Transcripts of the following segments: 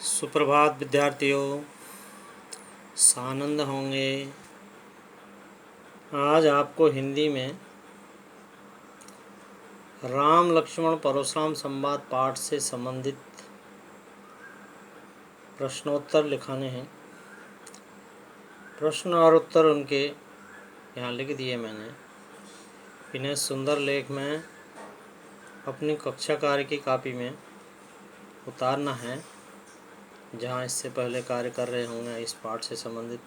सुप्रभात विद्यार्थियों, सानंद होंगे। आज आपको हिंदी में राम लक्ष्मण परशुराम संवाद पाठ से संबंधित प्रश्नोत्तर लिखाने हैं। प्रश्न और उत्तर उनके यहाँ लिख दिए मैंने। इन्हें सुंदर लेख में अपनी कक्षा कार्य की कॉपी में उतारना है, जहाँ इससे पहले कार्य कर रहे होंगे इस पाठ से संबंधित,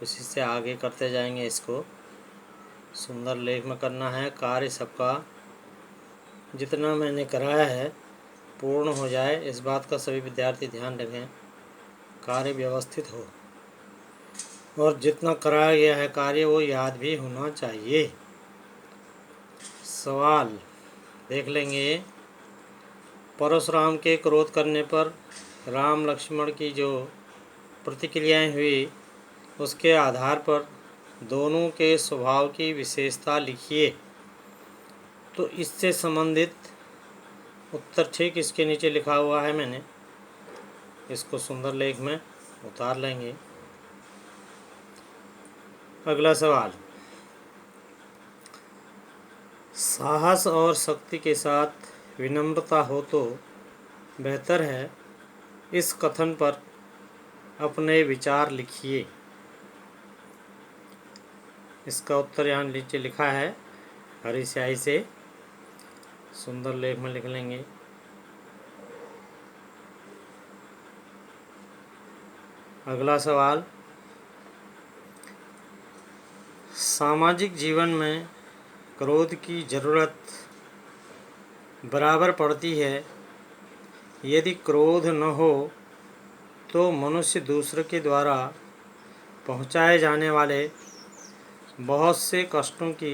उसी से आगे करते जाएंगे। इसको सुंदर लेख में करना है। कार्य सबका जितना मैंने कराया है पूर्ण हो जाए, इस बात का सभी विद्यार्थी ध्यान रखें। कार्य व्यवस्थित हो और जितना कराया गया है कार्य वो याद भी होना चाहिए। सवाल देख लेंगे। परशुराम के क्रोध करने पर राम लक्ष्मण की जो प्रतिक्रियाएं हुई, उसके आधार पर दोनों के स्वभाव की विशेषता लिखिए। तो इससे संबंधित उत्तर ठीक इसके नीचे लिखा हुआ है मैंने, इसको सुंदर लेख में उतार लेंगे। अगला सवाल, साहस और शक्ति के साथ विनम्रता हो तो बेहतर है। इस कथन पर अपने विचार लिखिए। इसका उत्तर यहाँ नीचे लिखा है, हरी स्याही से सुंदर लेख में लिख लेंगे। अगला सवाल, सामाजिक जीवन में क्रोध की ज़रूरत बराबर पड़ती है। यदि क्रोध न हो तो मनुष्य दूसरे के द्वारा पहुँचाए जाने वाले बहुत से कष्टों की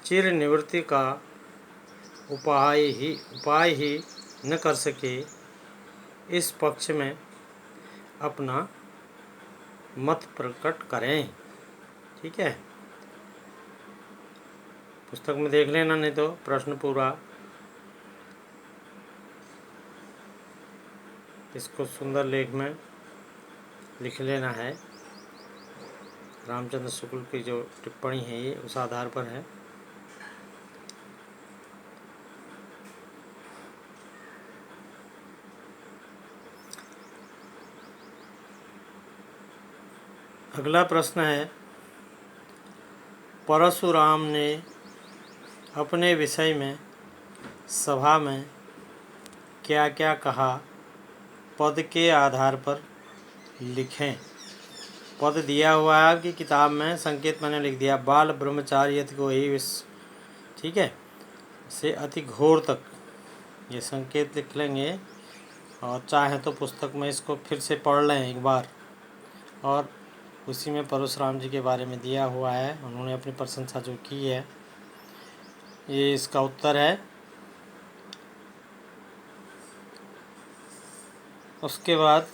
चिर निवृत्ति का उपाय ही न कर सके। इस पक्ष में अपना मत प्रकट करें। ठीक है, पुस्तक में देख लेना, नहीं तो प्रश्न पूरा। इसको सुंदर लेख में लिख लेना है। रामचंद्र शुक्ल की जो टिप्पणी है ये उस आधार पर है। अगला प्रश्न है, परशुराम ने अपने विषय में सभा में क्या क्या कहा, पद के आधार पर लिखें। पद दिया हुआ है आपकी किताब में, संकेत मैंने लिख दिया। बाल ब्रह्मचार्य को ही ठीक है, से अति घोर तक ये संकेत लिख लेंगे। और चाहे तो पुस्तक में इसको फिर से पढ़ लें एक बार, और उसी में परशुराम जी के बारे में दिया हुआ है, उन्होंने अपनी प्रशंसा जो की है, ये इसका उत्तर है। उसके बाद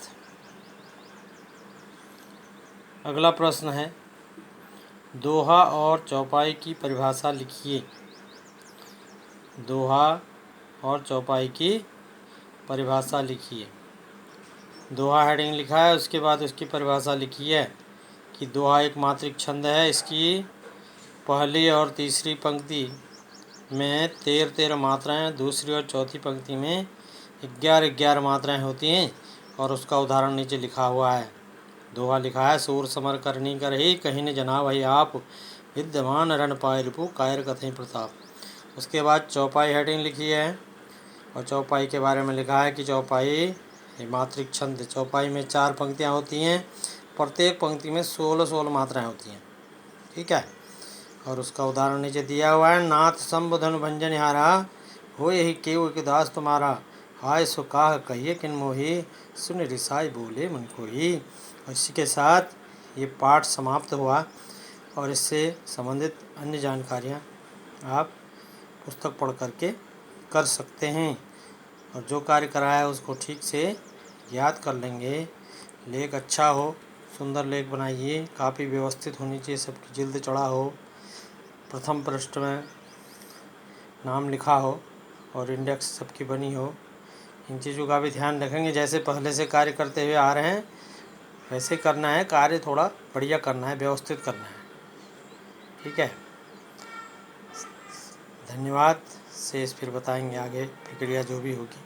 अगला प्रश्न है, दोहा और चौपाई की परिभाषा लिखिए। दोहा और चौपाई की परिभाषा लिखिए। दोहा हेडिंग लिखा है, उसके बाद उसकी परिभाषा लिखी है कि दोहा एक मात्रिक छंद है। इसकी पहली और तीसरी पंक्ति में 13 मात्राएं, दूसरी और चौथी पंक्ति में 11 मात्राएं होती हैं। और उसका उदाहरण नीचे लिखा हुआ है। दोहा लिखा है, सूर समर करनी कर ही कहीं न जना भाई आप, विद्यमान रण पाए रिपु कायर कथें प्रताप। उसके बाद चौपाई हेडिंग लिखी है, और चौपाई के बारे में लिखा है कि चौपाई मात्रिक छंद। चौपाई में 4 पंक्तियाँ होती हैं, प्रत्येक पंक्ति में 16 मात्राएं होती हैं। ठीक है, और उसका उदाहरण नीचे दिया हुआ है। नाथ संबोधन भंजन हारा, हो यही केव के दास तुम्हारा, हाय सो काह कहिए किन मोही, सुन रिसाई बोले मन को ही। और इसी के साथ ये पाठ समाप्त हुआ, और इससे संबंधित अन्य जानकारियाँ आप पुस्तक पढ़ करके कर सकते हैं। और जो कार्य कराया है उसको ठीक से याद कर लेंगे। लेख अच्छा हो, सुंदर लेख बनाइए। काफ़ी व्यवस्थित होनी चाहिए, सबकी जिल्द चढ़ा हो, प्रथम पृष्ठ में नाम लिखा हो, और इंडेक्स सबकी बनी हो। इन चीज़ों का भी ध्यान रखेंगे। जैसे पहले से कार्य करते हुए आ रहे हैं वैसे करना है, कार्य थोड़ा बढ़िया करना है, व्यवस्थित करना है। ठीक है, धन्यवाद। शेष फिर बताएंगे आगे प्रक्रिया जो भी होगी।